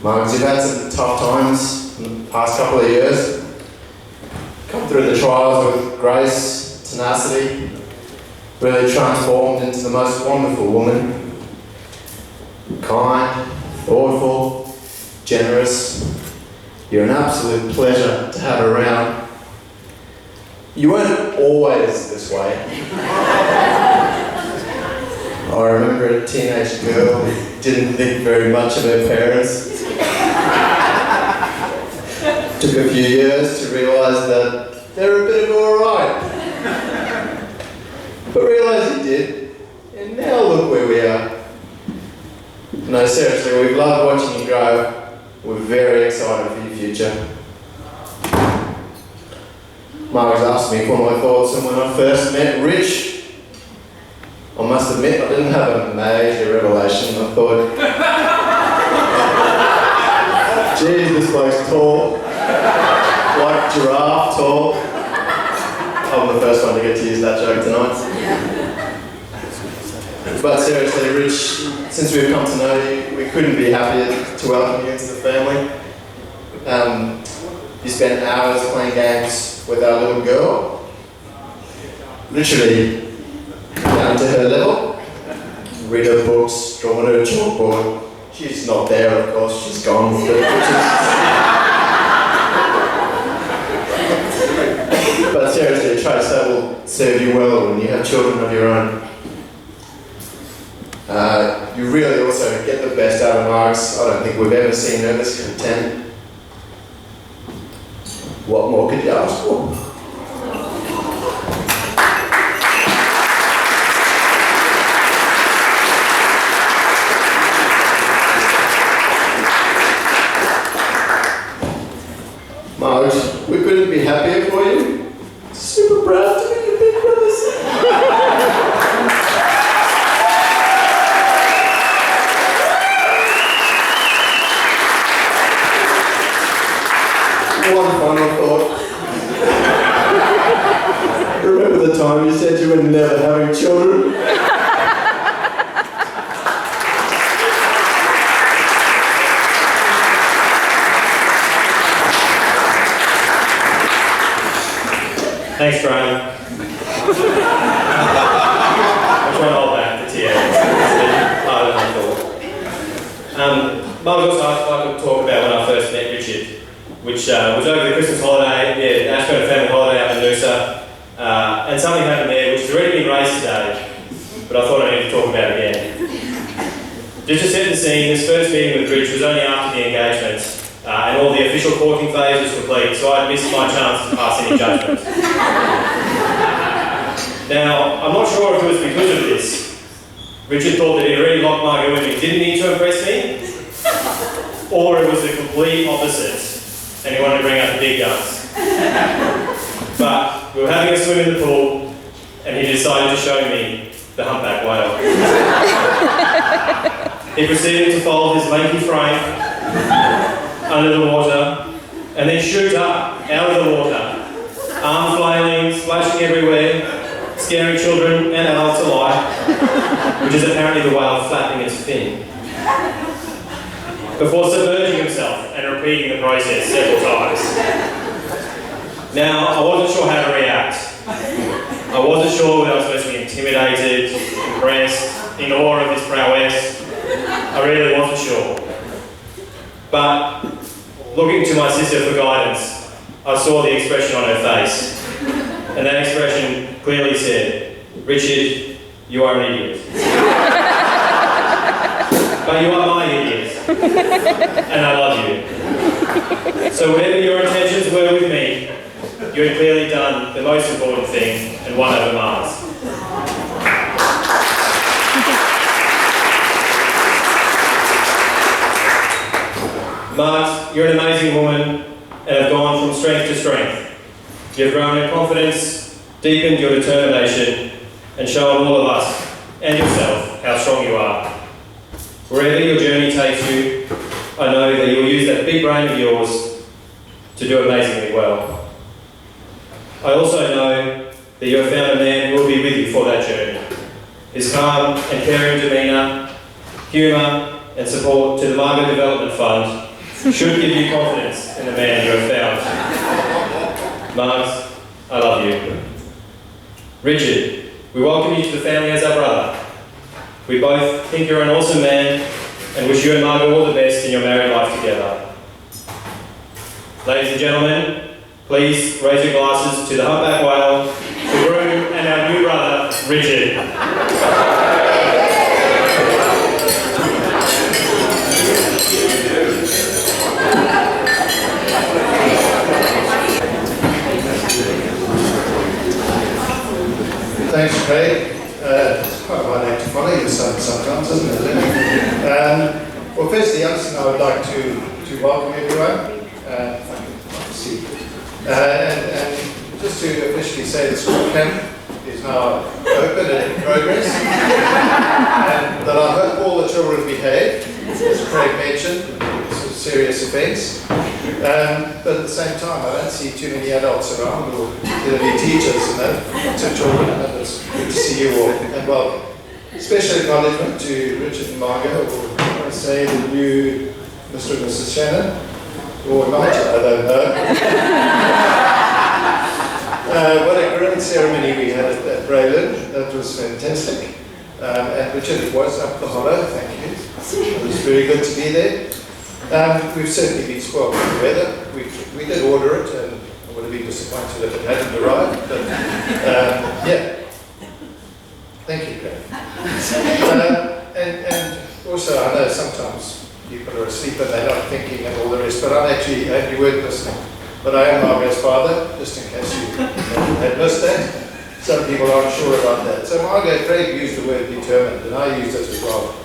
Margot, you've had some tough times in the past couple of years. Come through the trials with grace, tenacity, really transformed into the most wonderful woman. Kind, thoughtful, generous. You're an absolute pleasure to have around. You weren't always this way. I remember a teenage girl who didn't think very much of her parents. Took a few years to realise that they were a bit of alright. But realised you did, and now look where we are. No, seriously, we've loved watching you grow. We're very excited for your future. Margot's asked me for my thoughts, and when I first met Rich, I must admit I didn't have a major revelation. I thought, geez, this bloke's tall, like giraffe tall. I'm the first one to get to use that joke tonight. But seriously, Rich, since we've come to know you, we couldn't be happier to welcome you into the family. You spent hours playing games with our little girl, literally down to her level. Read her books, draw on her chalkboard. She's not there, of course, she's gone. But seriously, Trace, that will serve you well when you have children of your own. You really also get the best out of Margs. I don't think we've ever seen her this content. What more could you ask for? Marge, we couldn't be happier for you. Super proud to be your big brothers. One final thought. Remember the time you said you were never having children? Thanks, Graham. I'm trying to hold back the tears. It's part of my thought. Margot's asked if I could talk about when I first met Richard, which was over the Christmas holiday, Ashburn family holiday up in Noosa. And something happened there which has already been raised today, but I thought I needed to talk about it again. Just to set the scene, this first meeting with Rich was only after the engagement, and all the official courting phase was complete, so I'd missed my chance to pass any judgment. Now, I'm not sure if it was because of this. Richard thought that he'd already locked Margot in and he didn't need to impress me, or it was the complete opposite, and he wanted to bring out the big guns. But we were having a swim in the pool, and he decided to show me the humpback whale. He proceeded to fold his lanky frame under the water, and then shoot up out of the water, arms flailing, splashing everywhere, scaring children and adults alike, which is apparently the whale flapping its fin, before submerging himself and repeating the process several times. Now, I wasn't sure how to react. I wasn't sure whether I was supposed to be intimidated, impressed, in awe of his prowess. I really wasn't sure. But looking to my sister for guidance, I saw the expression on her face. And that expression clearly said, "Richard, you are an idiot." But you are my idiot. And I love you. So whatever your intentions were with me, you had clearly done the most important thing and won over Mars. Mars, you're an amazing woman and have gone from strength to strength. You've grown in confidence, deepened your determination, and shown all of us and yourself how strong you are. Wherever your journey takes you, I know that you'll use that big brain of yours to do amazingly well. I also know that you have found a man who will be with you for that journey. His calm and caring demeanour, humour and support to the Margot Development Fund should give you confidence in the man you have found. Margs, I love you. Richard, we welcome you to the family as our brother. We both think you're an awesome man and wish you and Margot all the best in your married life together. Ladies and gentlemen, please raise your glasses to the humpback whale, the groom, and our new brother, Richard. Thanks, Craig. It's quite a hard act to follow your son sometimes, isn't it? Well, firstly, Alison, I would like to welcome everyone. Thank you. See. And just to officially say the school camp is now open and in progress. And that I hope all the children behave, as Craig mentioned. It's a serious offence. But at the same time, I don't see too many adults around, or particularly teachers, and that, to children, and it's good to see you all, and welcome. Special acknowledgement to Richard and Margot, or I say the new Mr. and Mrs. Shannon, or not, I don't know. What a great ceremony we had at Braylon, that was fantastic. And Richard, it was up the hollow, thank you. It was very good to be there. We've certainly been spoiled with the weather. We did order it, and I would have been disappointed if it hadn't arrived. But yeah, thank you, Greg. And also, I know sometimes people are asleep and they're not thinking and all the rest. But I'm actually, I hope you weren't listening. But I am Margot's father, just in case you had missed that. Some people aren't sure about that. So Margot, Craig used the word determined, and I used it as well.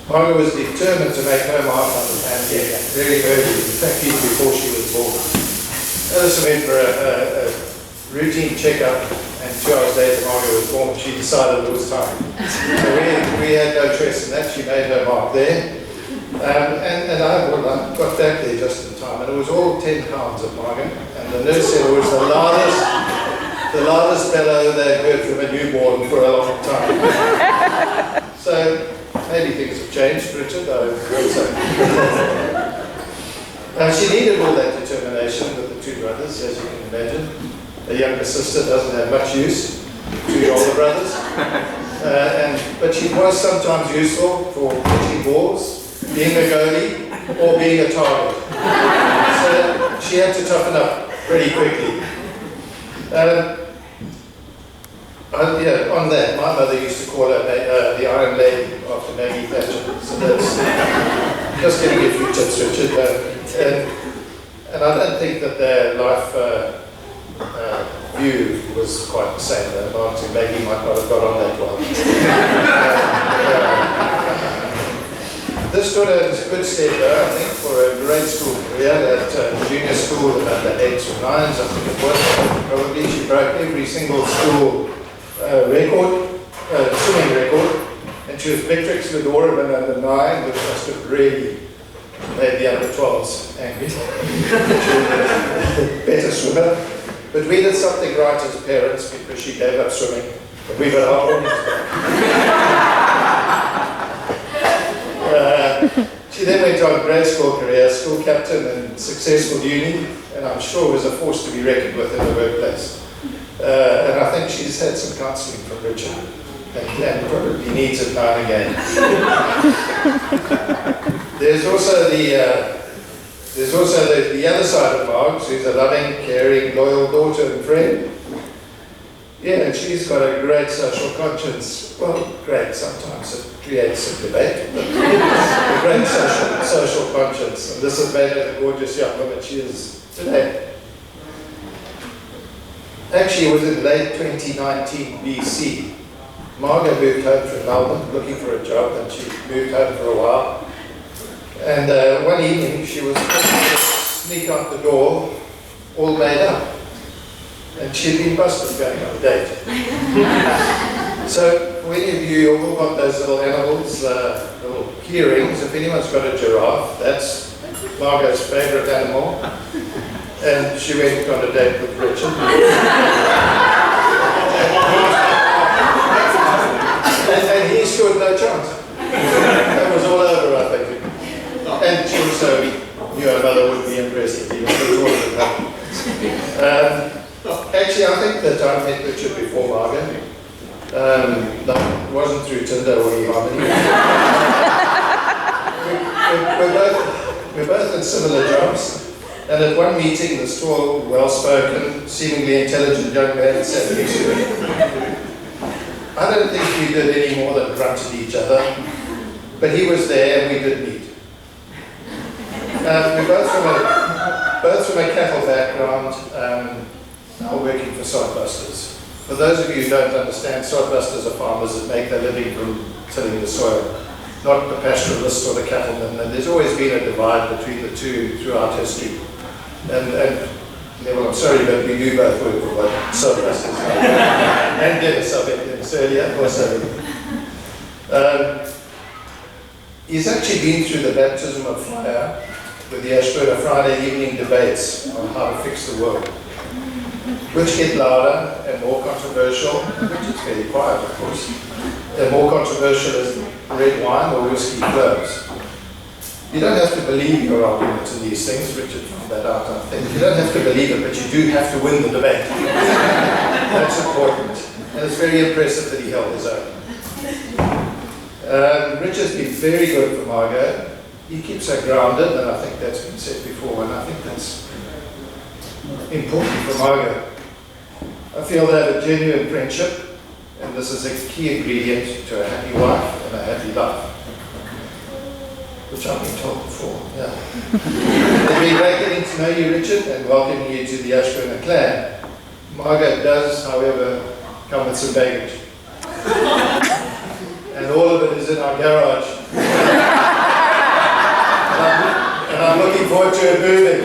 Margot was determined to make her mark on the family very early, in fact even before she was born. Alison went for a routine checkup, and 2 hours later Margot was born. She decided it was time. So we had no choice in that. She made her mark there. And I got back there just in time, and it was all 10 pounds of Margot, and the nurse said it was the loudest bellow they'd heard from a newborn for a long time. So maybe things have changed, Richard, I hope so. She needed all that determination with the two brothers, as you can imagine. The younger sister doesn't have much use, two older brothers. But she was sometimes useful for pitching balls, being a goalie, or being a target. So she had to toughen up pretty quickly. On that, my mother used to call her the Iron Lady after Maggie Thatcher. So that's just giving you a few tips, Richard. And I don't think that their life view was quite the same. Martin Maggie might not have got on that well. This stood as a good step, though, I think, for a great school career at junior school about the 8s or 9s, I think it was. Probably she broke every single school swimming record, and she was Victrix Ladoraman under 9, which must have really made the under 12s angry. She was a better swimmer. But we did something right as parents because she gave up swimming, but we got our own. She then went on a grade school career, school captain and successful uni, and I'm sure was a force to be reckoned with in the workplace. And I think she's had some counselling from Richard, and probably needs it now and again. There's also the other side of Margs, who's a loving, caring, loyal daughter and friend. Yeah, and she's got a great social conscience. Well, great, sometimes it creates some debate, but a great social conscience. And this has made her the gorgeous young woman she is today. Actually, it was in late 2019 BC. Margot moved home from Melbourne looking for a job, and she moved home for a while. And one evening, she was able to sneak out the door, all made up. And she'd been busted going on a date. So, for any of you who've all got those little animals, little key rings, if anyone's got a giraffe, that's Margot's favourite animal. And she went on a date with Richard. and he stood no chance. That was all over, I think. And she also knew her mother eHarmony. No, it wasn't through Tinder or eHarmony. we're both in similar jobs. And at one meeting, this tall, well-spoken, seemingly intelligent young man said next to me, I don't think we did any more than grunt at each other, but he was there and we did meet. We're both from a cattle background, now working for sodbusters. For those of you who don't understand, sodbusters are farmers that make their living from tilling the soil, not the pastoralists or the cattlemen. And there's always been a divide between the two throughout history. And well, I'm sorry, but we do both work for sodbusters. And Dennis, I met Dennis earlier, also. He's actually been through the baptism of fire with the Ashburn Friday evening debates on how to fix the world, which get louder and more controversial, which is fairly quiet, of course, and more controversial as red wine or whiskey flows. You don't have to believe your arguments in these things. Richard found that out, I think. You don't have to believe it, but you do have to win the debate. That's important. And it's very impressive that he held his own. Richard's been very good for Margot. He keeps her grounded, and I think that's been said before, and I think that's important for Margot. I feel they have a genuine friendship, and this is a key ingredient to a happy wife and a happy life. Which I've been told before, yeah. It's been great getting to know you, Richard, and welcoming you to the Ashburn clan. Margot does, however, come with some baggage. And all of it is in our garage. and I'm looking forward to it moving.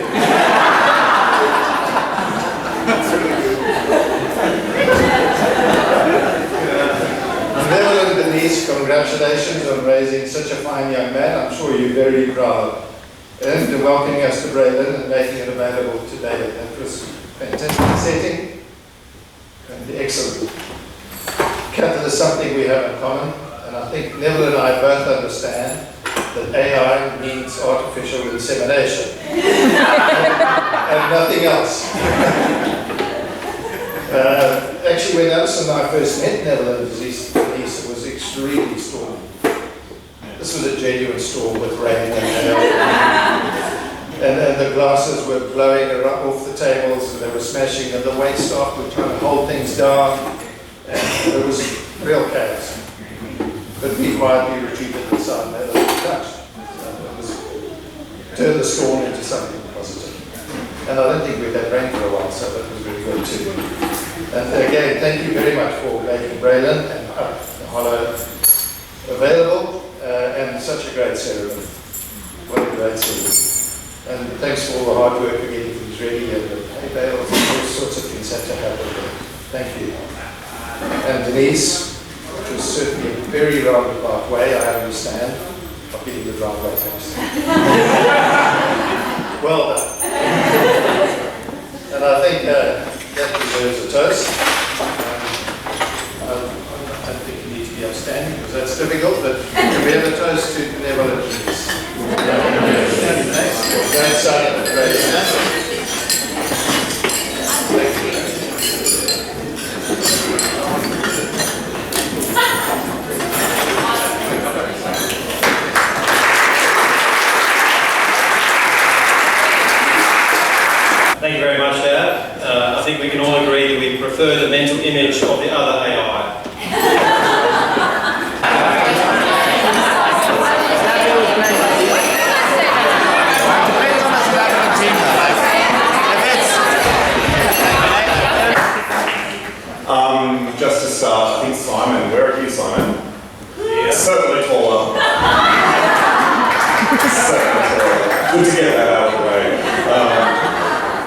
Neville and Denise, congratulations on raising such a fine young man. I'm sure you're very proud. And to welcoming us to Braylon and making it available today. That was a fantastic setting and excellent. Cattle is something we have in common, and I think Neville and I both understand that AI means artificial insemination and nothing else. Actually, when Alison and I first met Neville and Denise, it was extremely stormy. This was a genuine storm with rain and hail. And the glasses were blowing off the tables and they were smashing, and the wait staff were trying to hold things down. And it was real chaos. But we quietly retreated inside and had a touch. Turned the storm into something positive. And I don't think we've had rain for a while, so that was really good too. And again, thank you very much for making Braylon and Hollow available, and such a great ceremony. What a great ceremony. And thanks for all the hard work of getting things ready and the hay bales and all sorts of things had to happen. Thank you. And Denise, it was certainly a very roundabout way, I understand, of getting the driveway fixed. Well done. And I think that deserves a toast. I don't think you need to be upstanding because that's difficult, but can we have a toast to Neville and Denise? Great son, great son. Thank you. Thank you very much, Dad. I think we can all agree that we prefer the mental image of the other AI. Just to start, I think Simon, where are you, Simon? Yeah. Certainly taller. Certainly taller. Good to get that out of the way.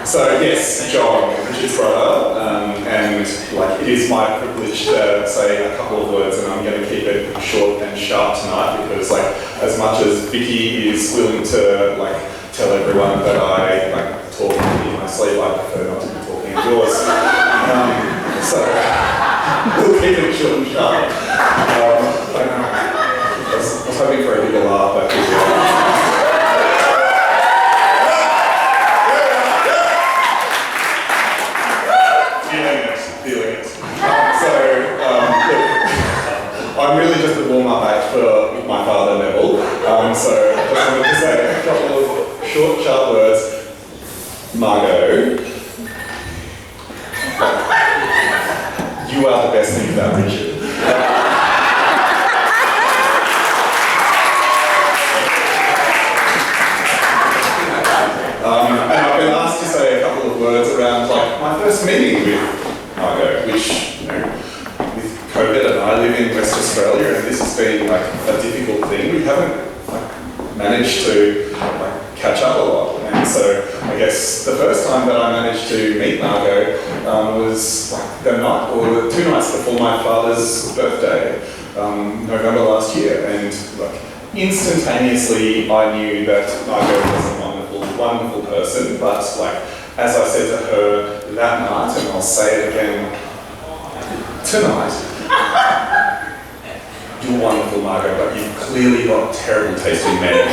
So yes, John, Richard's brother, and like it is my privilege to say a couple of words, and I'm going to keep it short and sharp tonight because, like, as much as Vicky is willing to like tell everyone that I like talking in my sleep, I prefer not to be talking indoors. So we'll keep it short and sharp. I was hoping for a bigger laugh, but feeling it. So actually just a warm-up act for my father, Neville. So I just wanted to say a couple of short, sharp words. Margot, you are the best thing about Richard. And I've been asked to say a couple of words around my first meeting with Margot, which, with COVID, and I live in West Australia, and this has been a difficult thing. We haven't managed to catch up a lot, and so I guess the first time that I managed to meet Margot was the night or the 2 nights before my father's birthday, November last year, and instantaneously I knew that Margot was a wonderful person, but as I said to her that night, and I'll say it again tonight, you're wonderful, Margot, but you've clearly got terrible taste in men.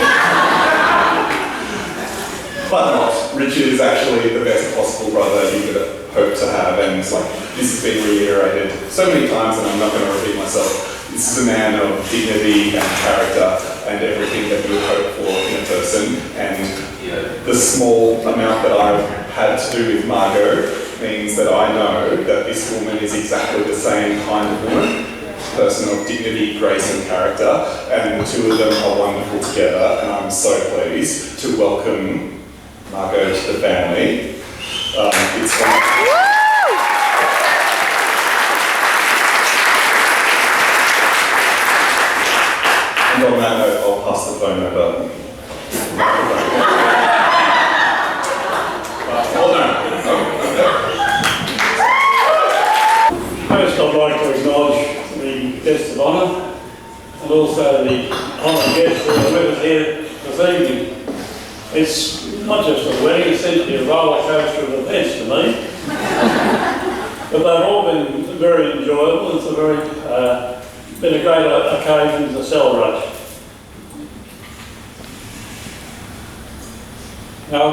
But not. Richard is actually the best possible brother you could hope to have, and this has been reiterated so many times, and I'm not going to repeat myself. This is a man of dignity and character and everything that you would hope for in a person, and the small amount that I've had to do with Margot means that I know that this woman is exactly the same kind of woman, person of dignity, grace and character, and the two of them are wonderful together, and I'm so pleased to welcome Margot to the family. It's And on that note, I'll pass the phone over. First, I'd like to acknowledge the guests of honour and also the honoured guests who are with us here this evening. It's not just a wedding, it's essentially a roller coaster of events to me. But they've all been very enjoyable. It's been a great occasion to celebrate. Now,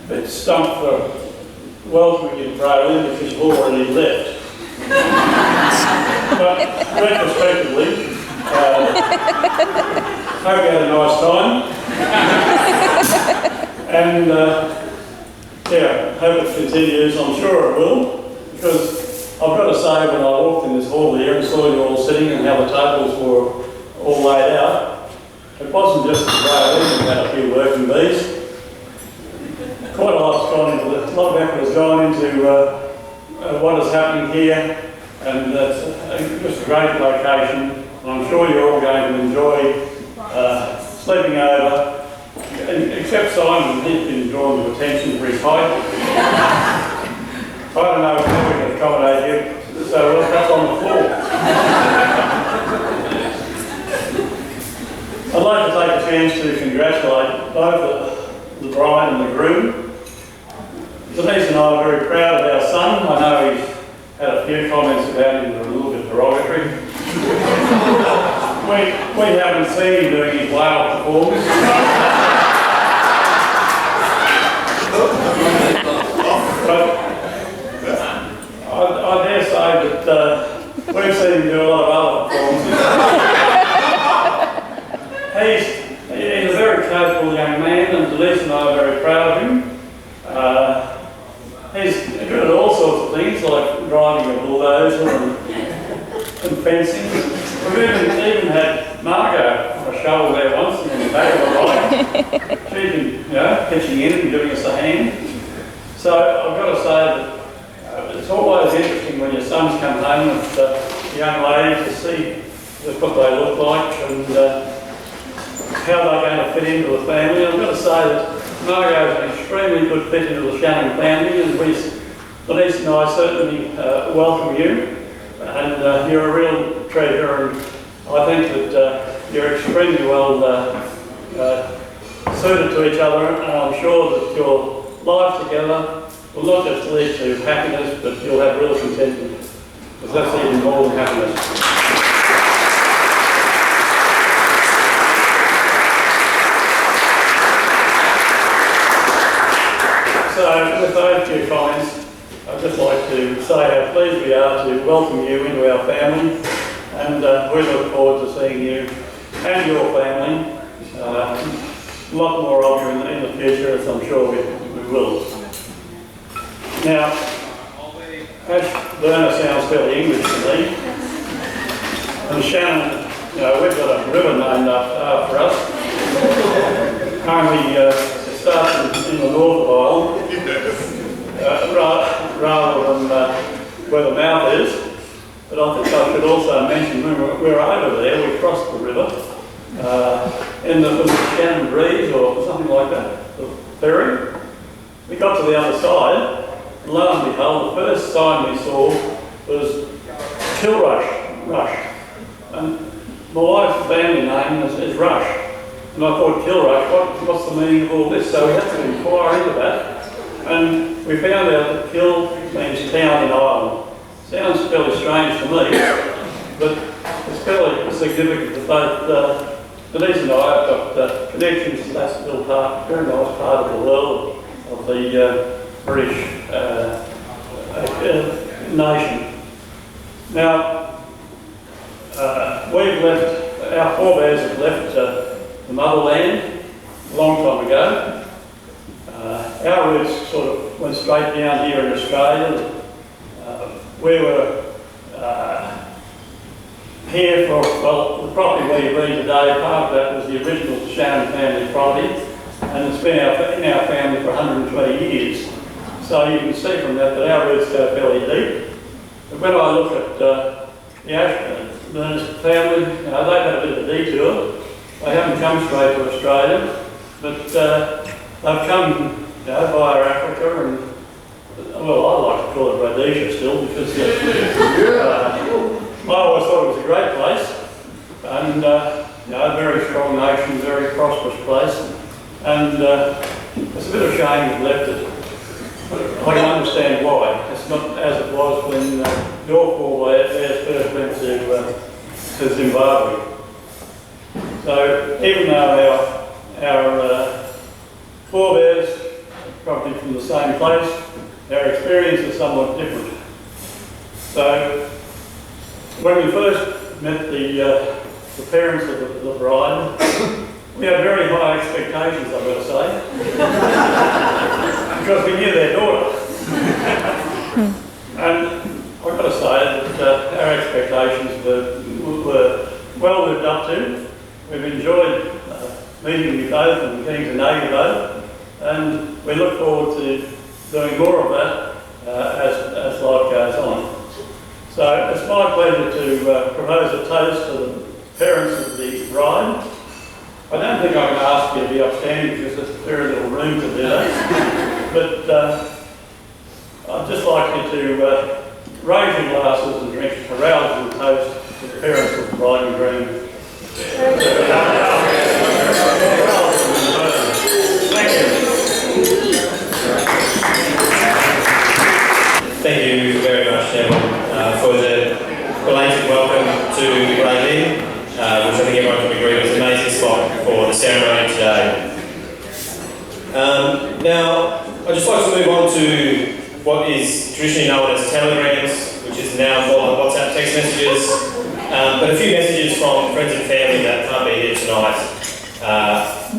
a bit stumped for welcoming you to Braylen because you've already left. But retrospectively, hope you had a nice time. And hope it continues. I'm sure it will, because I've got to say, when I walked in this hall here and saw you all sitting and how the tables were all laid out, it wasn't just the Braylen who had a few working bees. Quite a lot of effort has gone into what is happening here, and it's just a great location. And I'm sure you're all going to enjoy sleeping over, except Simon. He's been drawn to attention for his height. I don't know if we can accommodate you, so we'll up on the floor. I'd like to take a chance to congratulate both the bride and the groom. Denise and I are very proud of our son. I know he's had a few comments about him that are a little bit derogatory. we haven't seen him doing his whale performance. But I dare say that we've seen him do a lot of other performances. He's a very capable young man, and Denise and I are very proud of him. He's good at all sorts of things, like driving a bulldozer and fencing. We've even had Margot on a shovel there once, and in the back of the ride. She's been, pitching in and giving us a hand. So I've got to say that it's always interesting when your sons come home with a young lady to see just what they look like and how they're going to fit into the family. I've got to say that Margot is an extremely good fit into the Shannon family, and Denise and I certainly welcome you, and you're a real treasure, and I think that you're extremely well suited to each other, and I'm sure that your life together will not just lead to happiness, but you'll have real contentment, because that's even more than happiness. So, with those few comments, I'd just like to say how pleased we are to welcome you into our family, and we look forward to seeing you and your family. A lot more of you in the future, as I'm sure we will. Now, Ash Burner sounds fairly English to me. And Shannon, we've got a river named after us. Currently, it starts in the north of Ireland, rather than where the mouth is. But I think I should also mention when we were over there, we crossed the river. In the Shannon Breeze or something like that, the ferry. We got to the other side, and lo and behold, the first sign we saw was Kilrush. And my wife's family name is Rush. And I thought, Kilrush, what's the meaning of all this? So we had to inquire into that. And we found out that Kil means town in Ireland. Sounds fairly strange to me, but it's fairly significant that both Denise and I have got connections to that little part, very nice part of the world of the British nation. Now, we've left, our forebears have left the motherland a long time ago. Our roots sort of went straight down here in Australia. We were here for, well, the property we've been today, part of that was the original Shannon family property, and it's been in our family for 120 years. So you can see from that our roots go fairly deep. But when I look at the Ashburn family, they've had a bit of a detour. They haven't come straight to Australia, but they've come via Africa and, well, I like to call it Rhodesia still because I always thought it was a great place and a very strong nation, very prosperous place, and it's a bit of a shame we've left it. I can understand why. It's not as it was when your forebears first went to Zimbabwe. So even though our forebears probably from the same place, our experience is somewhat different. So when we first met the parents of the bride, we had very high expectations, I've got to say, because we knew their daughter. And I've got to say that our expectations were well lived up to. We've enjoyed meeting you both and getting to know you both, and we look forward to doing more of that as life goes on. So it's my pleasure to propose a toast to the parents of the bride. I don't think I can ask you to be upstanding because there's very little room to do that. But I'd just like you to raise your glasses and drink a rousing toast to the parents of the bride and groom. Thank you very much, Neville, for the belated welcome to Grayling, which I think everyone can agree was an amazing spot for the ceremony today. Now, I'd just like to move on to what is traditionally known as telegrams, which is now more like WhatsApp text messages, but a few messages from friends and family that can't be here tonight.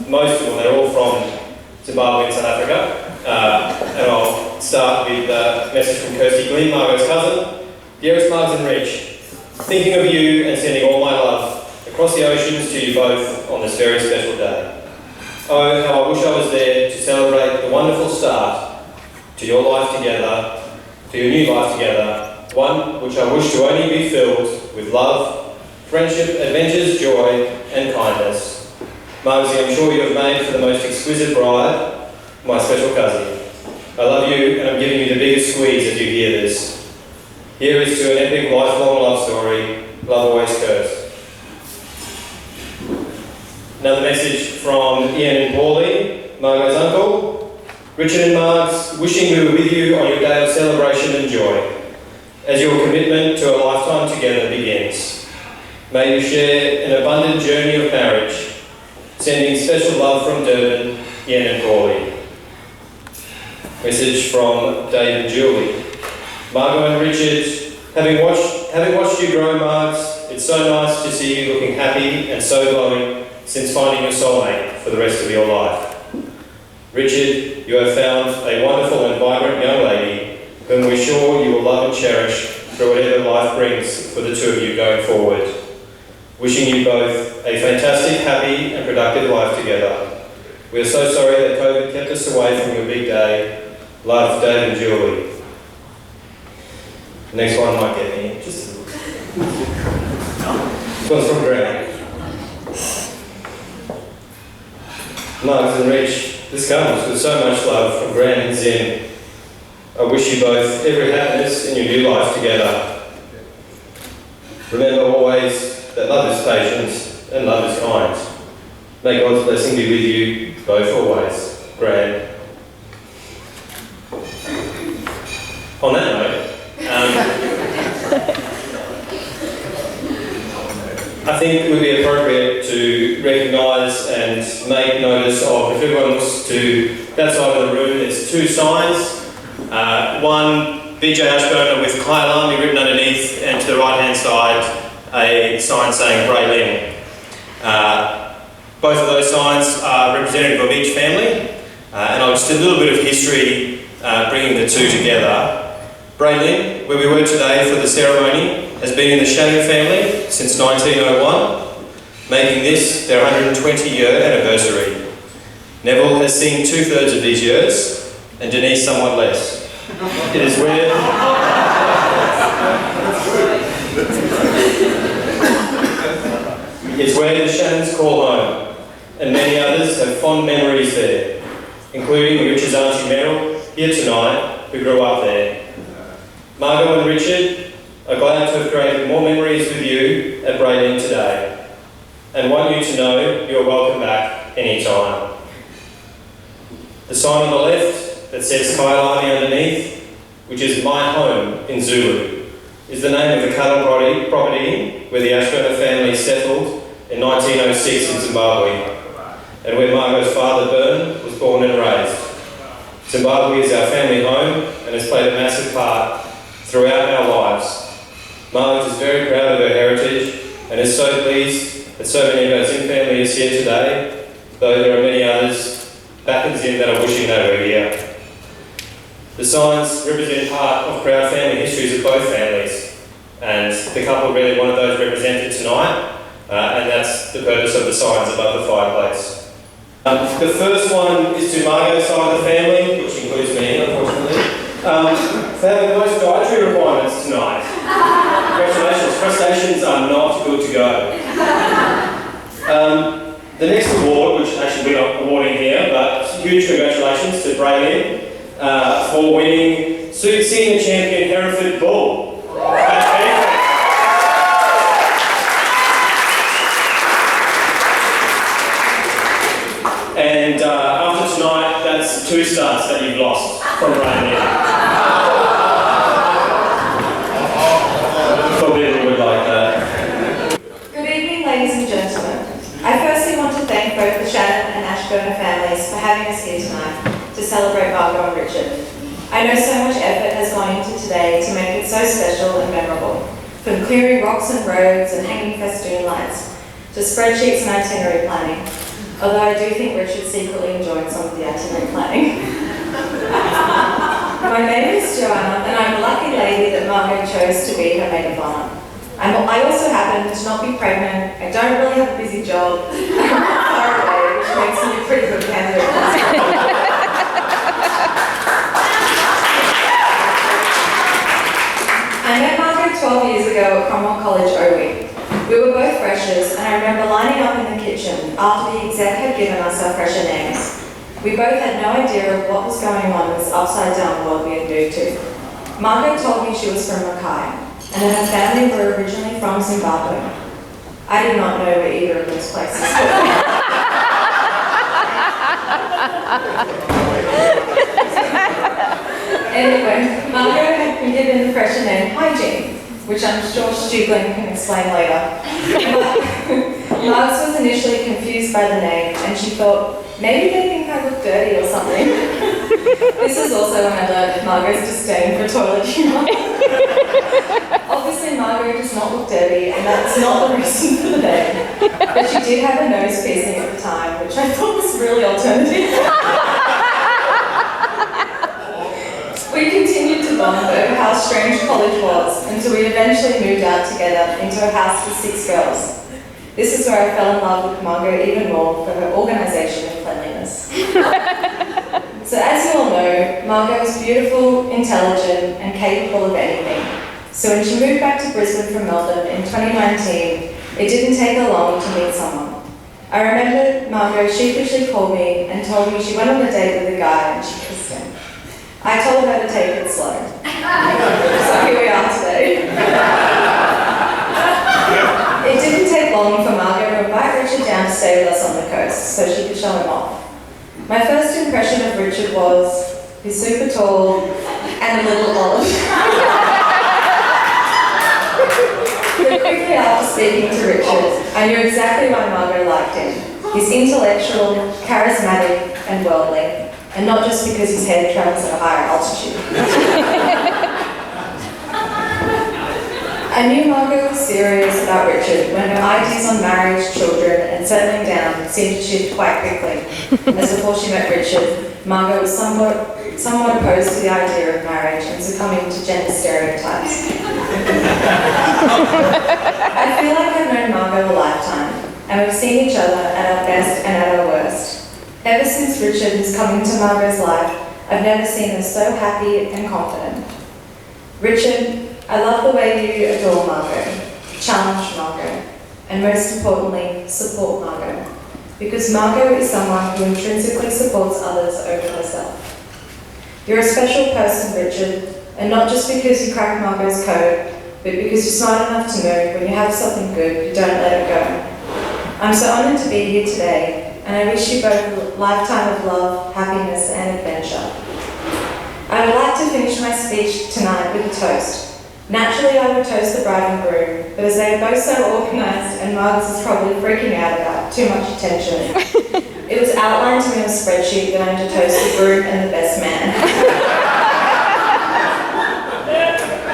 Most of them, they're all from Zimbabwe and South Africa. And I'll start with a message from Kirsty Glynn, Margot's cousin. Dearest Margs and Rich, thinking of you and sending all my love across the oceans to you both on this very special day. Oh, how I wish I was there to celebrate the wonderful start to your life together, to your new life together, one which I wish to only be filled with love, friendship, adventures, joy and kindness. Margsy, I'm sure you have made for the most exquisite bride, my special cousin. I love you and I'm giving you the biggest squeeze as you hear this. Here is to an epic lifelong love story, love always cursed. Another message from Ian and Paulie, Margot's uncle. Richard and Margs, wishing we were with you on your day of celebration and joy, as your commitment to a lifetime together begins. May you share an abundant journey of marriage, sending special love from Durban, Ian and Paulie. Message from Dave and Julie. Margot and Richard, having watched having watched you grow, Margs, it's so nice to see you looking happy and so glowing since finding your soulmate for the rest of your life. Richard, you have found a wonderful and vibrant young lady whom we're sure you will love and cherish through whatever life brings for the two of you going forward. Wishing you both a fantastic, happy and productive life together. We are so sorry that COVID kept us away from your big day. Love, Dave and Julie. The next one might get me just a little. This one's from Grant. Margs and Rich, this comes with so much love from Grant and Zim. I wish you both every happiness in your new life together. Remember always that love is patient and love is kind. May God's blessing be with you both always. Grant. On that note, I think it would be appropriate to recognise and make notice of, if everyone looks to that side of the room, there's two signs. One, BJ Ashburner with Kyalami written underneath, and to the right hand side, a sign saying Braylin. Both of those signs are representative of each family, and I'll just do a little bit of history bringing the two together. Braylin, where we were today for the ceremony, has been in the Shannon family since 1901, making this their 120-year anniversary. Neville has seen 2/3 of these years, and Denise somewhat less. It is where... It's where the Shannons call home, and many others have fond memories there, including Richard's Auntie Meryl, here tonight, who grew up there. Margot and Richard are glad to have created more memories with you at Braylin today, and want you to know you are welcome back anytime. The sign on the left that says Kailani underneath, which is My Home in Zulu, is the name of the cattle property where the Ashburner family settled in 1906 in Zimbabwe, and where Margot's father Byrne was born and raised. Zimbabwe is our family home and has played a massive part throughout our lives. Margot is very proud of her heritage and is so pleased that so many of our Zim family is here today, though there are many others back in Zim that are wishing they were here. The signs represent part of proud family histories of both families, and the couple really wanted those represented tonight, and that's the purpose of the signs above the fireplace. The first one is to Margot's side of the family, which includes me, unfortunately. For having the most dietary requirements tonight. Congratulations, crustaceans are not good to go. The next award, which actually we're not awarding here, but huge congratulations to Braylin for winning Senior Champion Hereford Bull. And after tonight, that's 2 stars that you've lost from Braylin. Probably would like that. Good evening, ladies and gentlemen. I firstly want to thank both the Shannon and Ashburner families for having us here tonight to celebrate Margot and Richard. I know so much effort has gone into today to make it so special and memorable, from clearing rocks and roads and hanging festoon lights, to spreadsheets and itinerary planning, although I do think Richard secretly enjoyed some of the itinerary planning. My name is Joanna, and I'm a lucky lady that Margot chose to be her maid of honour. I also happen to not be pregnant, I don't really have a busy job, I'm not far away, which makes me a pretty good candidate. I met Margot 12 years ago at Cromwell College, OWI. We were both freshers, and I remember lining up in the kitchen after the exec had given us our fresher names. We both had no idea of what was going on in this upside-down world we had moved to. Margot told me she was from Mackay, and that her family were originally from Zimbabwe. I did not know where either of those places were. Anyway, Margot had been given the fresher name Hygiene, which I'm sure Stu Glenn can explain later. Margs was initially confused by the name, and she thought, maybe they think I look dirty or something. This is also when I learned Margot's disdain for toilet humour. Obviously, Margot does not look dirty, and that's not the reason for the name. But she did have a nose piercing at the time, which I thought was really alternative. We continued to bond over how strange college was until we eventually moved out together into a house with 6 girls. This is where I fell in love with Margot even more for her organisation and cleanliness. So as you all know, Margot is beautiful, intelligent and capable of anything. So when she moved back to Brisbane from Melbourne in 2019, it didn't take her long to meet someone. I remember Margot sheepishly called me and told me she went on a date with a guy and she kissed him. I told her to take it slow. So here we are today. It didn't take long for Margot to invite Richard down to stay with us on the coast so she could show him off. My first impression of Richard was he's super tall and a little odd. But quickly after speaking to Richard, I knew exactly why Margot liked him. He's intellectual, charismatic and worldly, and not just because his head travels at a higher altitude. I knew Margot was serious about Richard when her ideas on marriage, children and settling down seemed to shift quite quickly. As before she met Richard, Margot was somewhat opposed to the idea of marriage and succumbing to gender stereotypes. I feel like I've known Margot a lifetime, and we've seen each other at our best and at our worst. Ever since Richard has come into Margot's life, I've never seen her so happy and confident. Richard, I love the way you adore Margot, challenge Margot, and most importantly, support Margot. Because Margot is someone who intrinsically supports others over herself. You're a special person, Richard, and not just because you crack Margot's code, but because you're smart enough to know when you have something good, you don't let it go. I'm so honoured to be here today, and I wish you both a lifetime of love, happiness, and adventure. I would like to finish my speech tonight with a toast. Naturally, I would toast the bride and groom, but as they are both so organised and Margot is probably freaking out about too much attention, it was outlined to me on a spreadsheet that I'm to toast the groom and the best man.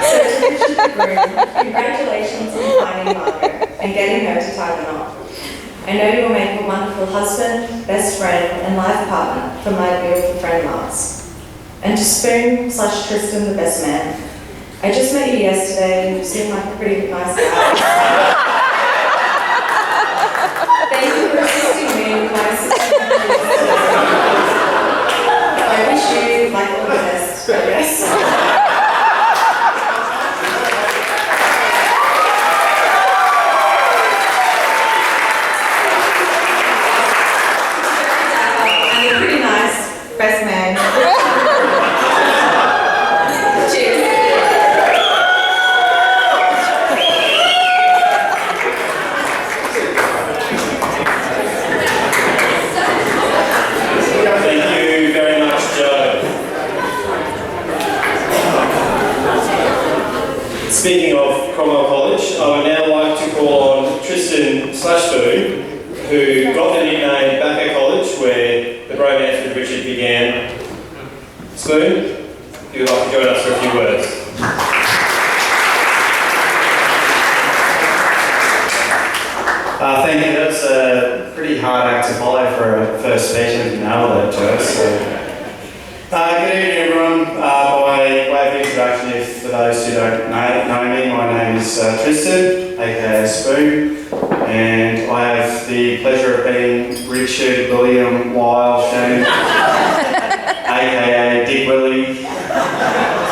So to Richard the groom, congratulations on finding Margot and getting her to tie the knot. I know you will make a wonderful husband, best friend and life partner for my beautiful friend Mars. And to Spoon/Tristan the best man, I just met you yesterday and you seem like a pretty nice guy. Thank you for assisting me with my assistant. I wish you like all the best, I guess. And a pretty nice best man. Speaking of Cromwell College, I would now like to call on Tristan/Spoon, who got the nickname back at college where the romance with Richard began. Spoon, if you would like to join us for a few words. Thank you. That's a pretty hard act to follow for a first speech, and you nailed it, Joyce. Good evening, everyone. By way of introduction, if for those who don't know me, my name is Tristan, aka Spoon, and I have the pleasure of being Richard William Wild Shane, aka Dick Willie,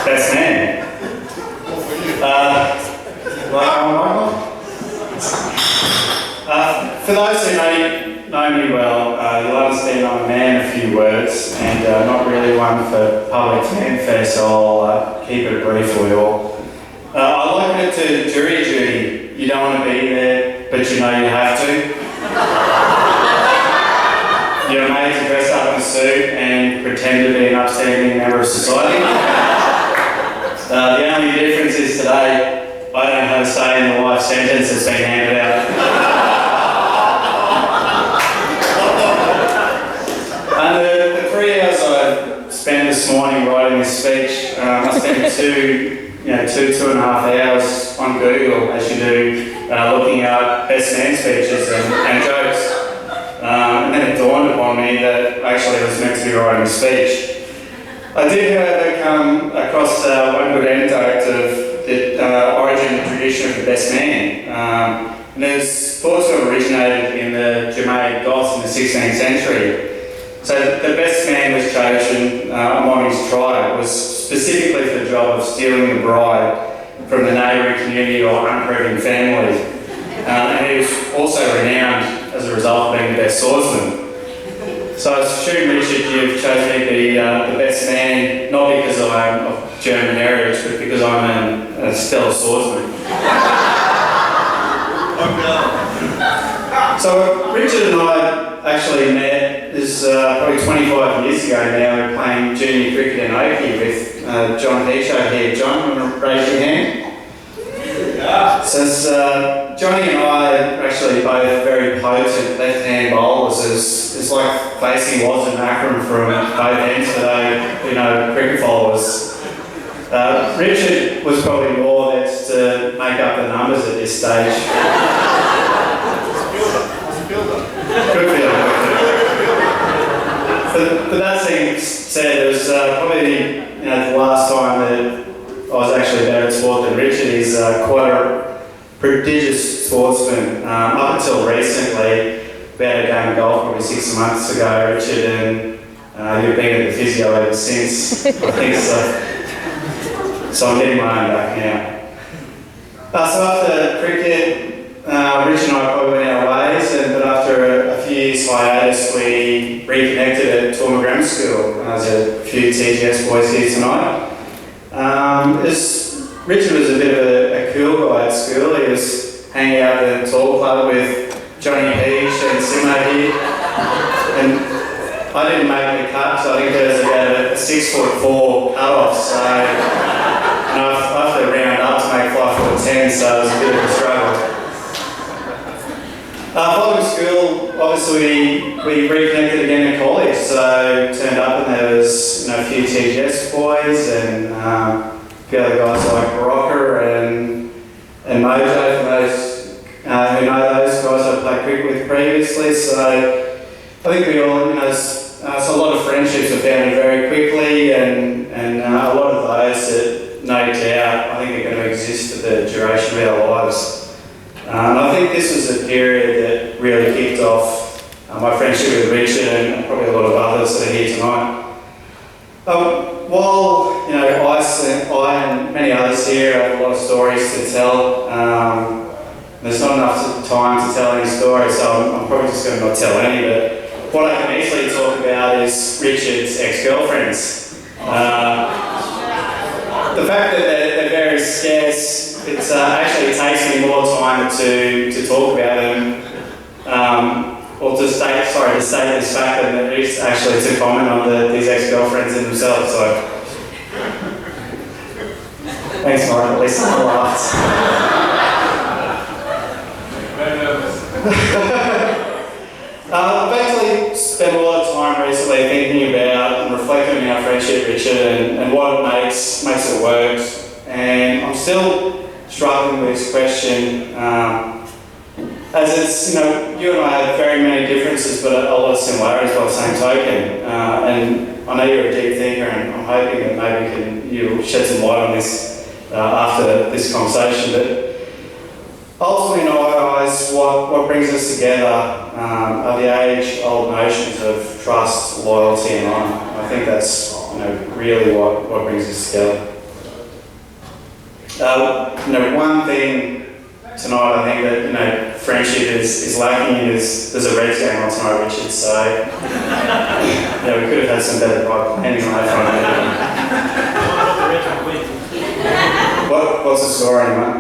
best man. For those who know me well, you'll understand I'm a man of few words and not really one for public fanfare, so I'll keep it brief for you all. I liken it to jury duty. You don't want to be there, but you know you have to. You're made to dress up in a suit and pretend to be an upstanding member of society. The only difference is today, I don't have a say in the life sentence that's been handed out. And the 3 hours I spent this morning writing this speech, I spent two and a half hours on on Google, as you do, looking up best man speeches and jokes. And then it dawned upon me that actually I was meant to be writing a speech. I did, however, come across one good anecdote of the origin and tradition of the best man. And it was thought to have originated in the Germanic Goths in the 16th century. So the best man was chosen among his tribe was specifically for the job of stealing the bride from the neighbouring community or unproven family. And he was also renowned as a result of being the best swordsman. So I assume, Richard, you've chosen me to be the best man, not because I'm of German heritage, but because I'm a stellar swordsman. So Richard and I actually met, this probably 25 years ago now, playing junior cricket in Oakey with John Hicho here. John, you want to raise your hand? Yeah. So Johnny and I are actually both very potent left-hand bowlers. It's like facing was an acronym from both ends for those cricket followers. Richard was probably more there to make up the numbers at this stage. Good feeling. But that being said, it was probably the last time that I was actually better at sport than Richard. He's quite a prodigious sportsman. Up until recently, we had a game of golf probably 6 months ago, Richard, and you've been at the physio ever since, I think so. So I'm getting my own back now. So after cricket, Rich and I probably went our ways, but after a few years hiatus, we reconnected at Torma Grammar School. There's a few TGS boys here tonight. Richard was a bit of a cool guy at school. He was hanging out at the tall club with Johnny Peach and Simo here. And I didn't make the cut, so I think there was about a 6'4" cut-off. So I have to round up to make 5'10", so it was a bit of a struggle. Following school, obviously we reconnected again in college, so turned up and there was a few TGS boys and a few other guys like Barocca and Mojo, for those who know those guys I played cricket with previously. So I think we all, so a lot of friendships were founded very quickly and a lot of those that no doubt I think are going to exist for the duration of our lives. And I think this was a period that really kicked off my friendship with Richard and probably a lot of others that are here tonight. While I and many others here have a lot of stories to tell, there's not enough time to tell any stories, so I'm probably just going to not tell any. But what I can easily talk about is Richard's ex-girlfriends. The fact that they're very scarce. It actually takes me more time to talk about them, or to state this fact than it is actually to comment on these ex-girlfriends in themselves. So, thanks, Margot. At least I laughed. I've actually spent a lot of time recently thinking about and reflecting on our friendship, Richard, and what makes it work. And I'm still struggling with this question, as it's, you and I have very many differences, but a lot of similarities by the same token. And I know you're a deep thinker, and I'm hoping that maybe you'll shed some light on this after this conversation. But ultimately, in our eyes, what brings us together are the age-old notions of trust, loyalty, and honour. I think that's really what brings us together. One thing tonight I think that friendship is lacking is there's a Reds game on tonight, Richard. So we could have had some better private planning on that front. What's the score anyway?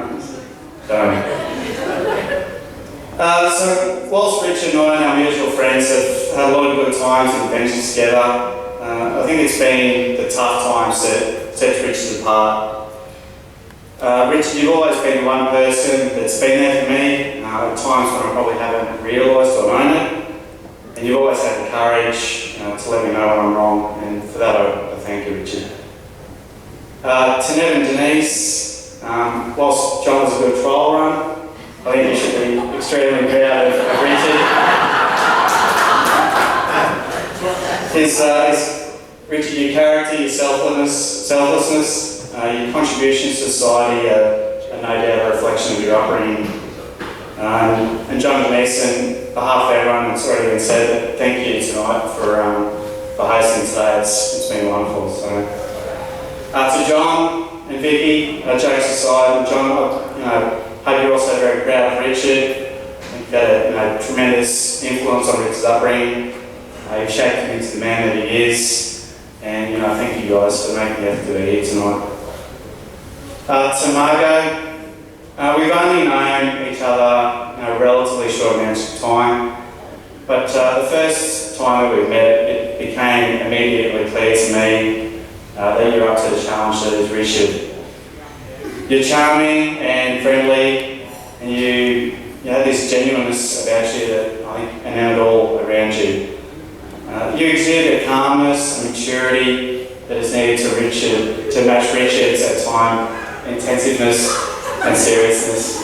So whilst Richard and I and our mutual friends have had a lot of good times and adventures together, I think it's been the tough times that sets Richard apart. Richard, you've always been one person that's been there for me at times when I probably haven't realised or known it, and you've always had the courage to let me know when I'm wrong, and for that I thank you, Richard. To Ned and Denise, Whilst John was a good trial run, I think you should be extremely proud of Richard. Richard, your character, your selflessness, your contributions to society are no doubt a reflection of your upbringing. And John and Mason, on behalf of everyone that's already been said, thank you tonight for hosting today. It's been wonderful. So, to John and Vicky, jokes aside, John, hope you're also very proud of Richard. I think you've had a tremendous influence on Richard's upbringing. You've shaped him into the man that he is, and thank you guys for making the effort to be here tonight. To Margot, we've only known each other a relatively short amount of time, but the first time that we met, it became immediately clear to me that you're up to the challenge that is Richard. You're charming and friendly, and you have this genuineness about you that I think enamored all around you. You exude a calmness and maturity that is needed to match Richard's at time, intensiveness and seriousness.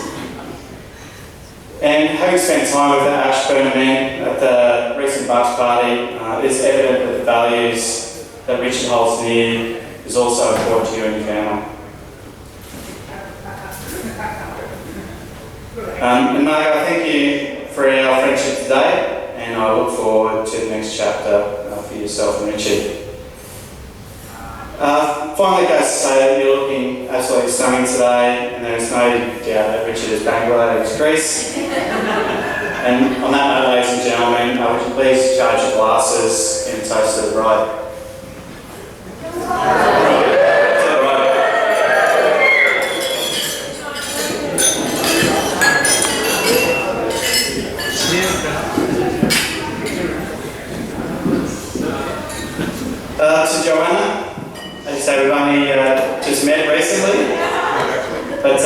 And having spent time with the Ashburn men at the recent Bucks party, it is evident that the values that Richard holds near is also important to you and your family. And Margot, thank you for our friendship today. And I look forward to the next chapter for yourself and Richard. Finally, goes to say that you're looking absolutely stunning today, and there's no doubt that Richard is Bangla and his Greece. And on that note, ladies and gentlemen, would you please charge your glasses in a toast to the bride? To Joanna, as you say, we've only just met recently, but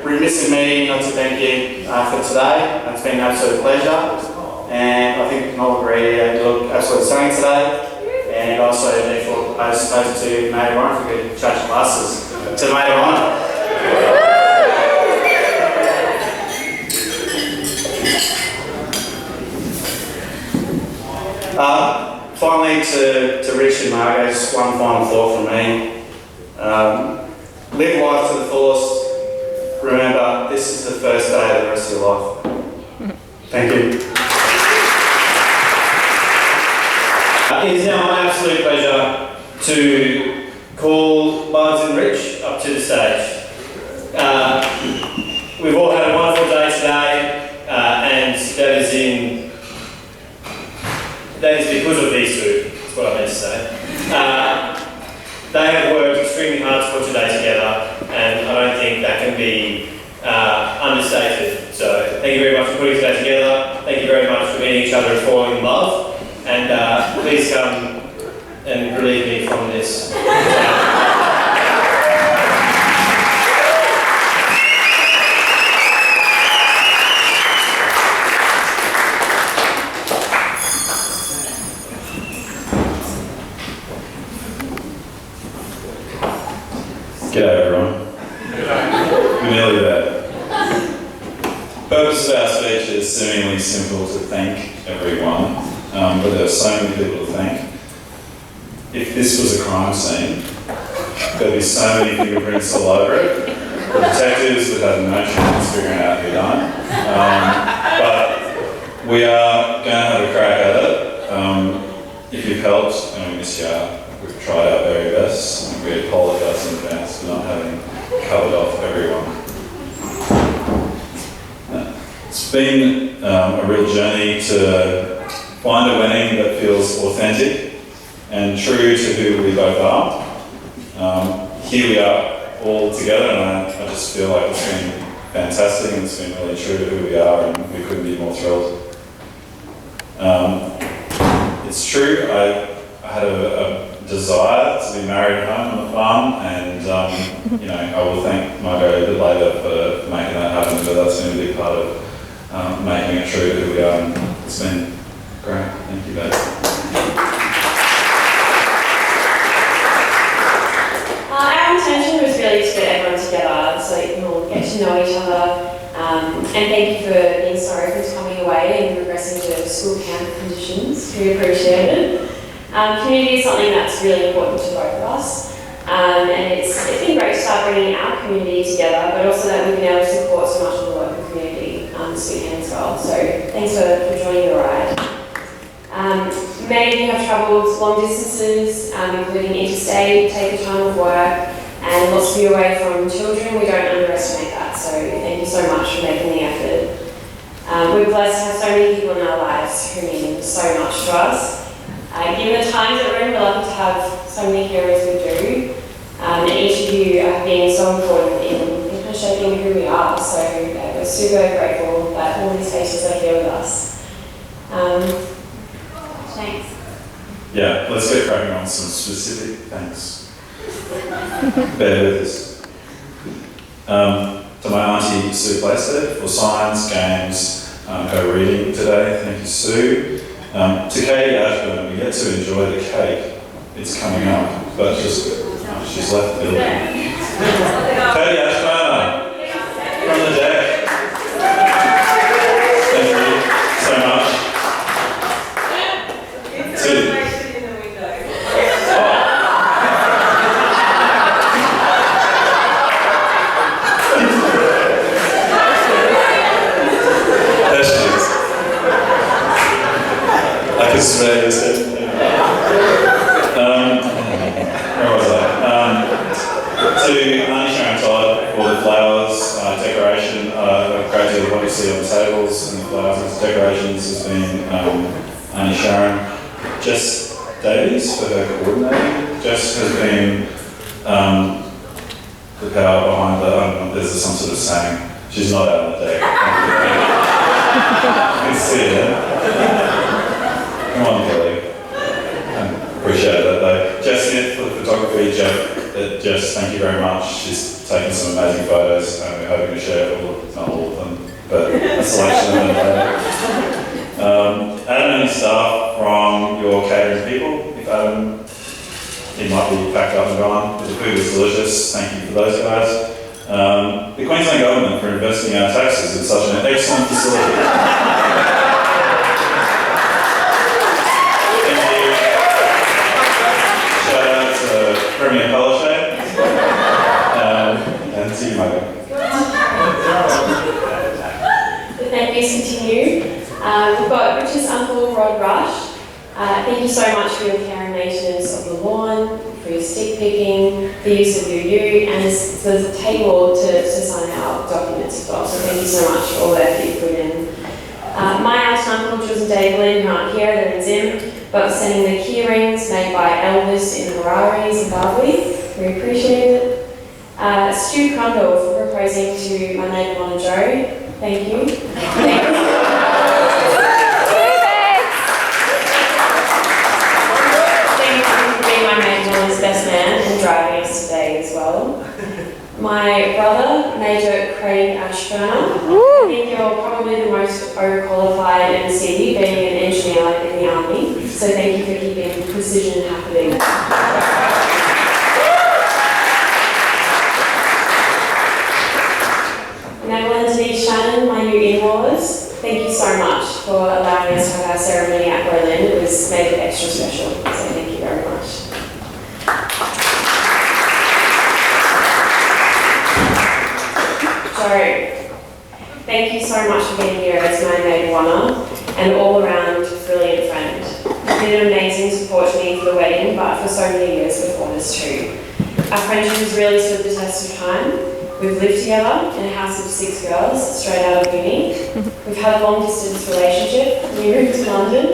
remiss of me not to thank you for today. It's been an absolute pleasure, and I think we can all agree you look absolutely stunning today, and also therefore I suppose to Maid of Honour, if we could charge glasses to Maid of Honour. Finally, to Rich and Margot, just one final thought from me. Live life to the fullest. Remember, this is the first day of the rest of your life. Thank you. It is now my absolute pleasure to call Margot and Rich up to the stage. We've all had a wonderful day today, and that is because of these two, that's what I meant to say. They have worked extremely hard to put today together, and I don't think that can be understated. So thank you very much for putting today together. Thank you very much for meeting each other and falling in love. And please come and relieve me from this. G'day everyone. We're nearly there. The purpose of our speech is seemingly simple, to thank everyone, but there are so many people to thank. If this was a crime scene, there'd be so many fingerprints all over it. The detectives would have no chance figuring out who done it. But we are going to have a crack at it. If you've helped, and we miss you out. We've tried our very best, and we apologise in advance for not having covered off everyone. It's been a real journey to find a wedding that feels authentic and true to who we both are. Here we are all together, and I just feel like it's been fantastic, and it's been really true to who we are, and we couldn't be more thrilled. It's true, I had a desire to be married at home on the farm, and I will thank Margot a bit later for making that happen, but that's been a big part of making it true to who we are, and it's been great. Thank you, babe. Our intention was really to get everyone together And thank you for being so open to coming away and progressing to school camp conditions. We appreciate it. Community is something that's really important to both of us. And it's been great to start bringing our community together, but also that we've been able to support so much of the local community this weekend as well. So thanks for joining the ride. Many of you have travelled long distances, including interstate, take the time of work, and lots of you away from children. We don't underestimate that, so thank you so much for making the effort. We're blessed to have so many people in our lives who mean so much to us. Given the times that we're in, we're lucky to have so many here as we do. And each of you have been so important in kind of shaping who we are. So we're super grateful that all these faces are here with us. Thanks. Yeah, let's get cracking on some specific thanks. Bear with us. To my auntie Sue Playstead for science, games, her reading today. Thank you, Sue. To Katie Ashburn, we get to enjoy the cake. It's coming up, but just she's left the building. Katie Ashburn, from the deck. Thank you so much. Where was I? To Auntie Sharon Todd for the flowers, decoration, a great deal of what you see on the tables and the flowers and decorations has been Auntie Sharon. Jess Davies for her coordinating. Jess has been the power behind the, I don't know, there's some sort of saying, she's not out on the deck. I can see her. Come on, Kelly. Appreciate that though. Jess Smith for the photography. Jess, thank you very much. She's taken some amazing photos and we're hoping to share not all of them, but a selection of them later. Adam and his staff from your catering people. If Adam, he might be packed up and gone, but the food was delicious. Thank you for those guys. The Queensland Government for investing our taxes in such an excellent facility. Premier Palaszczuk, and to you, Margot. The thank yous continue. We've got Richard's uncle, Rod Rush. Thank you so much for your care and maintenance of the lawn, for your stick picking, the use of your ute, and there's a table to sign our documents as well. So thank you so much for all the effort you put in. My aunt and uncle, Jules and Dave Lynn, who aren't here, they're in Zim, but sending the key rings made by Elvis in Harare, Zimbabwe. We appreciate it. Stu Crundle for proposing to my neighbour Mona Joe. Thank you. Thank you. Thank you for being my mate Mona's best man and driving us today as well. My brother, Major Craig Ashburner. I think you're probably the most overqualified MC, being an engineer in the army. So thank you for keeping precision happening. Netherlands Denise Shannon, my new in-laws. Thank you so much for allowing us to have our ceremony at Berlin. It was made it extra special. So thank you very much. So, thank you so much for being here as my maid of honour and all-around brilliant friend. You've been an amazing support to me for the wedding, but for so many years before this too. Our friendship has really stood the test of time. We've lived together in a house of 6 girls straight out of uni. We've had a long-distance relationship. We moved to London.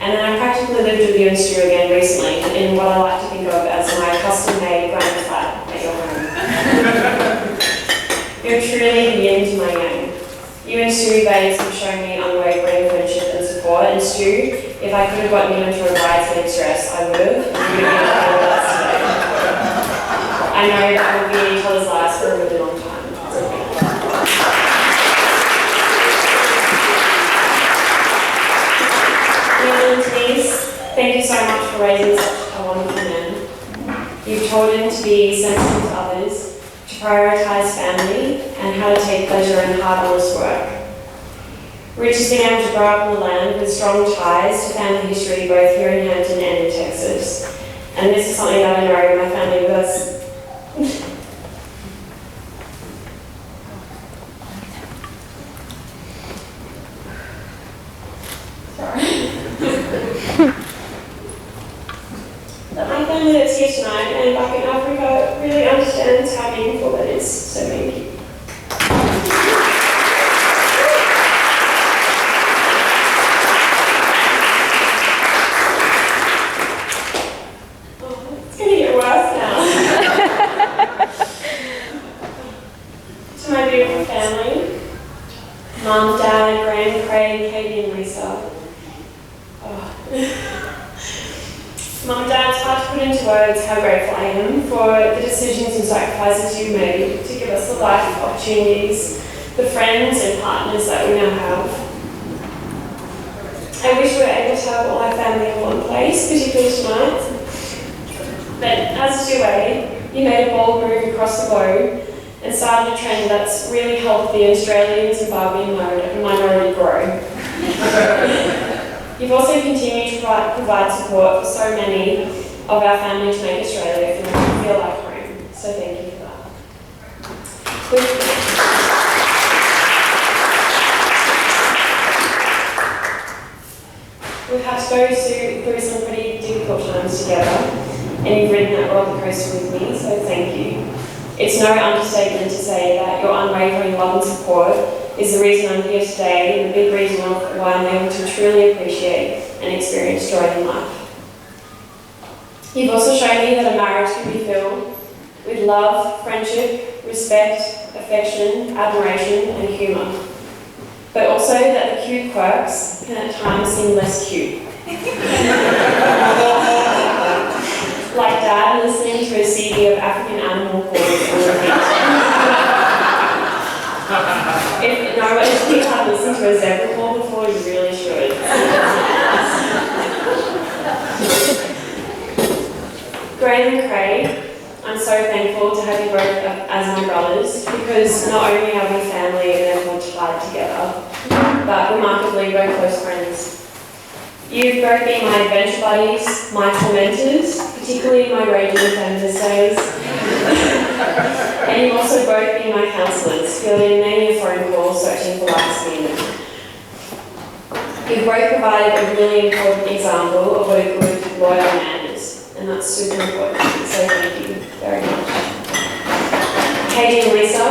And then I practically lived with you and Stu again recently in what I like to think of as my custom-made grand flat at your home. You're truly the yin to my yang. You and Stu babes have shown me unwavering friendship and support, and Stu, if I could have gotten you into a bridesmaid's dress, I would have. You would have been with us today. I know that we'll be in each other's lives for a really long time. Ian and Denise, thank you so much for raising such a wonderful man. You've taught him to be sensitive to others, to prioritise family, and how to take pleasure in hard, honest work. Rich has been able to grow up on the land with strong ties to family history both here in Hampton and in Texas. And this is something that I know my family was. That my family that's here tonight and back in Africa really understands how meaningful that is. So thank you. It's going to get worse now. To my beautiful family, Mum, Dad, Graham, Craig, Katie and Lisa. Mum and Dad, it's hard to put into words how grateful I am for the decisions and sacrifices you made to give us the life opportunities, the friends and partners that we now have. I wish we were able to have all our family in one place, particularly tonight. But as you way, you made a bold move across the globe and started a trend that's really helped the Australian Zimbabwean minority grow. You've also continued to provide support for so many of our family to make Australia feel like home. So thank you for that. We've had to go through some pretty difficult times together, and you've ridden that roller coaster with me, so thank you. It's no understatement to say that your unwavering love and support is the reason I'm here today and the big reason why I'm able to truly appreciate and experience joy in life. You've also shown me that a marriage can be filled with love, friendship, respect, affection, admiration and humour. But also that the cute quirks can at times seem less cute. Like Dad listening to a CD of African animal calls on repeat. If you have listened to a zebra call before, you really should. Graham and Craig, I'm so thankful to have you both as my brothers because not only are we family and therefore tied together, but remarkably we're close friends. You've both been my adventure buddies, my tormentors, particularly my raging offenders days. And you've also both been my counsellors, fielding many a phone call searching for life's meaning. You've both provided a really important example of what a good, loyal man is, and that's super important, so thank you very much. Katie and Lisa,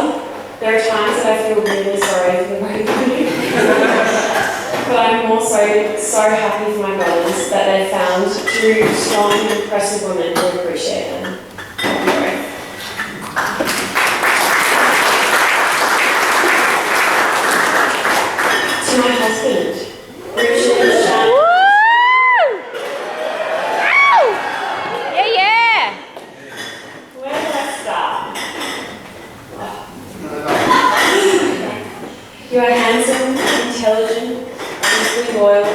there are times that I feel really sorry for the both of you. But I'm also so happy for my brothers that they found two strong, impressive women who appreciate them. To my husband, Richard and Shannon. Yeah! Where do I start? You are handsome, intelligent, deeply loyal,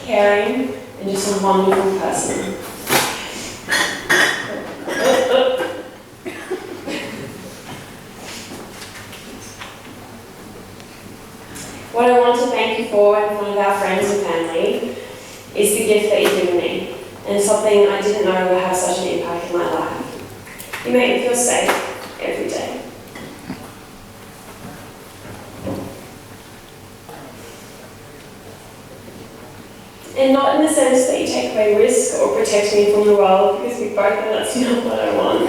caring, and just a wonderful person. What I want to thank you for in front of our friends and family is the gift that you've given me, and something I didn't know would have such an impact in my life. You make me feel safe every day. And not in the sense that you take away risk or protect me from the world, because we both know that's not what I want.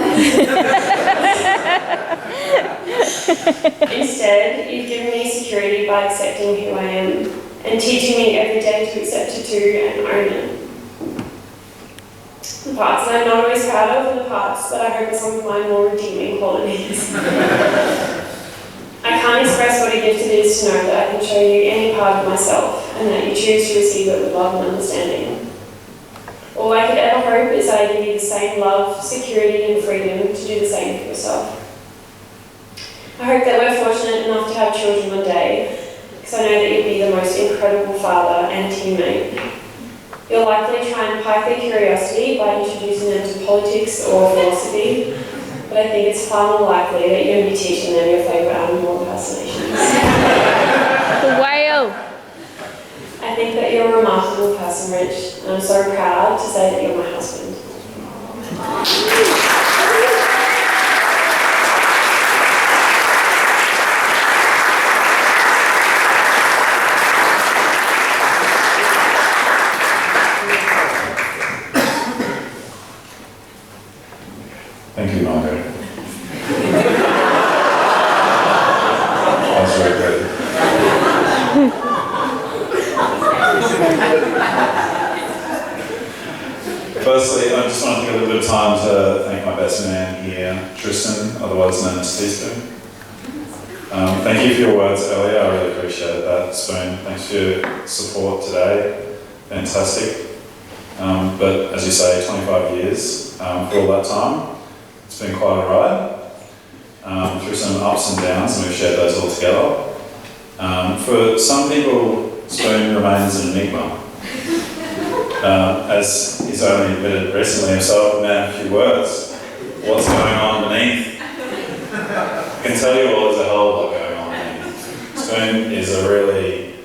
Instead, you've given me security by accepting who I am and teaching me every day to accept it too and own it. The parts that I'm not always proud of are the parts that I hope are some of my more redeeming qualities. I can't express what a gift it is to know that I can show you any part of myself and that you choose to receive it with love and understanding. All I could ever hope is that I give you the same love, security and freedom to do the same for yourself. I hope that we're fortunate enough to have children one day, because I know that you'll be the most incredible father and teammate. You'll likely try and pique their curiosity by introducing them to politics or philosophy, but I think it's far more likely that you're going to be teaching them your favourite animal impersonations. The whale. I think that you're a remarkable person, Rich, and I'm so proud to say that you're my husband. Thank you, Margot. That was very good. Firstly, I just want to take a little bit of time to thank my best man here, Tristan, otherwise known as Teaspoon. Thank you for your words earlier, I really appreciate that. Spoon, thanks for your support today, fantastic. But as you say, 25 years, for all that time, it's been quite a ride. Through some ups and downs, and we've shared those all together. For some people, Spoon remains an enigma. As he's only admitted recently himself, man, a few words. What's going on beneath? I can tell you all there's a hell of a lot going on beneath. Spoon is a really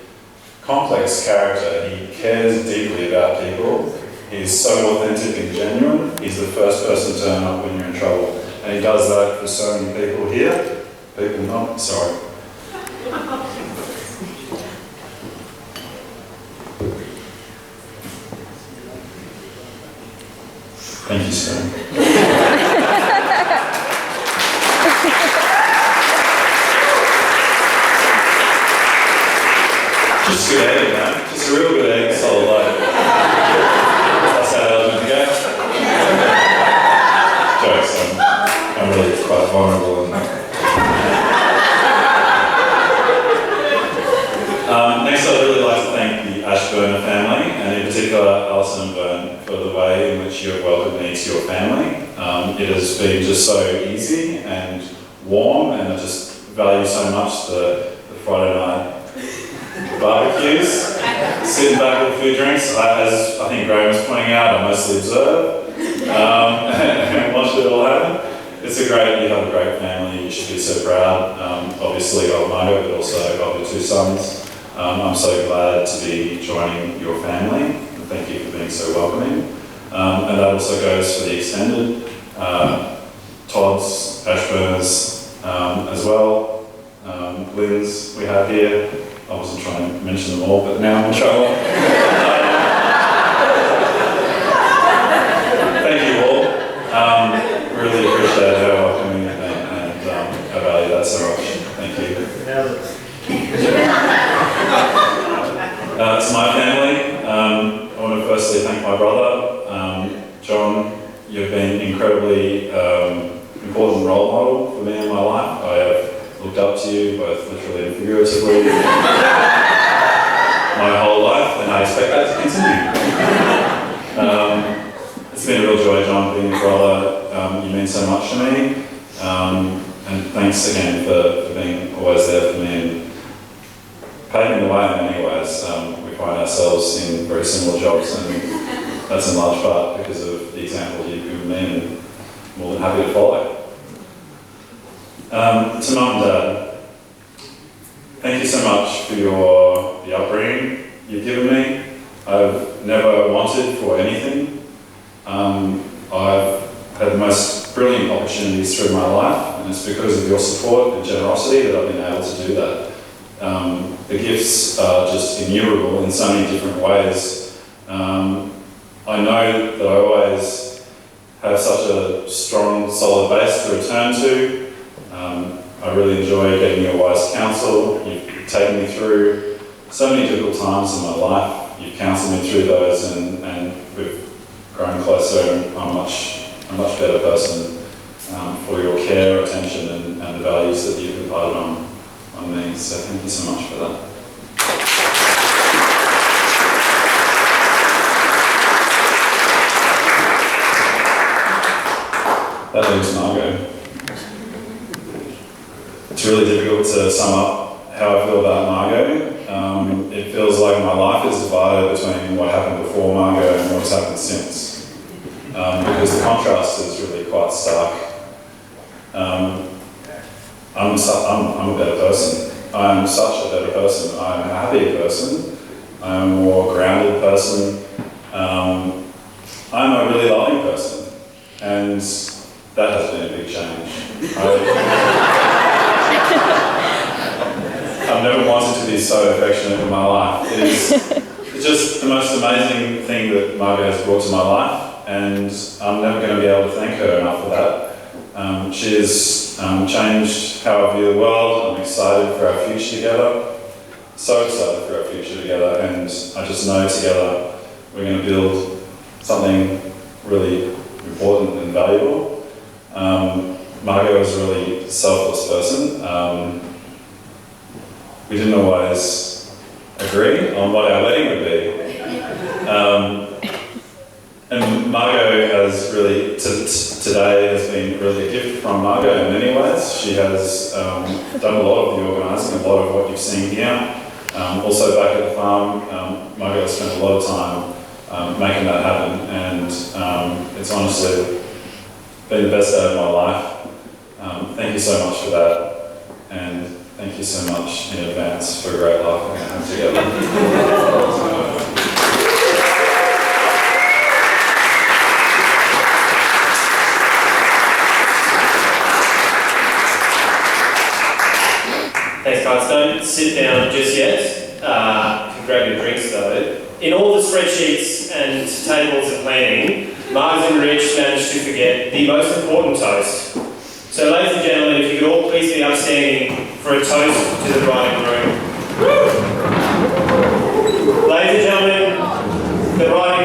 complex character. He cares deeply about people. He's so authentic and genuine. He's the first person to turn up when you're in trouble. And he does that for so many people here. People not, sorry. Thank you, Spoon. Just a good egg, man. Just a real good egg, solid life. That's how that was meant to go. Jokes, I'm really quite vulnerable in that. Next, I'd really like to thank the Ashburner family, and in particular Alison and Byrne, for the way in which you have welcomed me to your family. It has been just so easy and warm, and I just value so much the Friday night barbecues, sitting back with food drinks. As I think Graham was pointing out, I mostly observe and watch it all happen. You have a great family, you should be so proud, obviously of Margot, but also of your two sons. I'm so glad to be joining your family, and thank you for being so welcoming. And that also goes for the extended Todd's, Ashburners as well. Lynn's we have here. I wasn't trying to mention them all, but now I'm in trouble. Thank you all. Really appreciate how welcoming and I value that so much. Thank you. To my family, I want to firstly thank my brother, John. You've been an incredibly important role model for me in my life. I have looked up to you, both literally and figuratively, my whole life, and I expect that to continue. It's been a real joy, John, being your brother. You mean so much to me. And thanks again for being always there for me and paving the way in many ways. We find ourselves in very similar jobs, and that's in large part because of the example you've given me, and more than happy to follow. To Mum and Dad, thank you so much for the upbringing you've given me. I've never wanted for anything. I've had the most brilliant opportunities through my life, and it's because of your support and generosity that I've been able to do that. The gifts are just innumerable in so many different ways. I know that I always have such a strong, solid base to return to. I really enjoy getting your wise counsel. You've taken me through so many difficult times in my life. You've counselled me through those, and we've grown closer, and I'm a much better person for your care, attention, and the values that you've imparted on me. So thank you so much for that. That leaves Margot. It's really difficult to sum up how I feel about Margot. It feels like my life is divided between what happened before Margot and what's happened since. Because the contrast is really quite stark. I'm a better person. I'm such a better person. I'm a happier person. I'm a more grounded person. I'm a really loving person. And that has been a big change. I've never wanted to be so affectionate in my life. It's just the most amazing thing that Margot has brought to my life, and I'm never going to be able to thank her enough for that. She has changed how I view the world. I'm excited for our future together. So excited for our future together, and I just know together we're going to build something really important and valuable. Margot is a really selfless person. We didn't always agree on what our wedding would be. And Margot has really, today has been really a gift from Margot in many ways. She has done a lot of the organising, a lot of what you've seen here. Also back at the farm, Margot has spent a lot of time making that happen, and it's honestly been the best day of my life. Thank you so much for that, and thank you so much in advance for a great life we're going to have together. Thanks, guys. Don't sit down just yet. You can grab your drinks though. In all the spreadsheets and tables and planning, Margs and Rich managed to forget the most important toast. So, ladies and gentlemen, if you could all please be upstanding for a toast to the bride and groom. Ladies and gentlemen, the bride and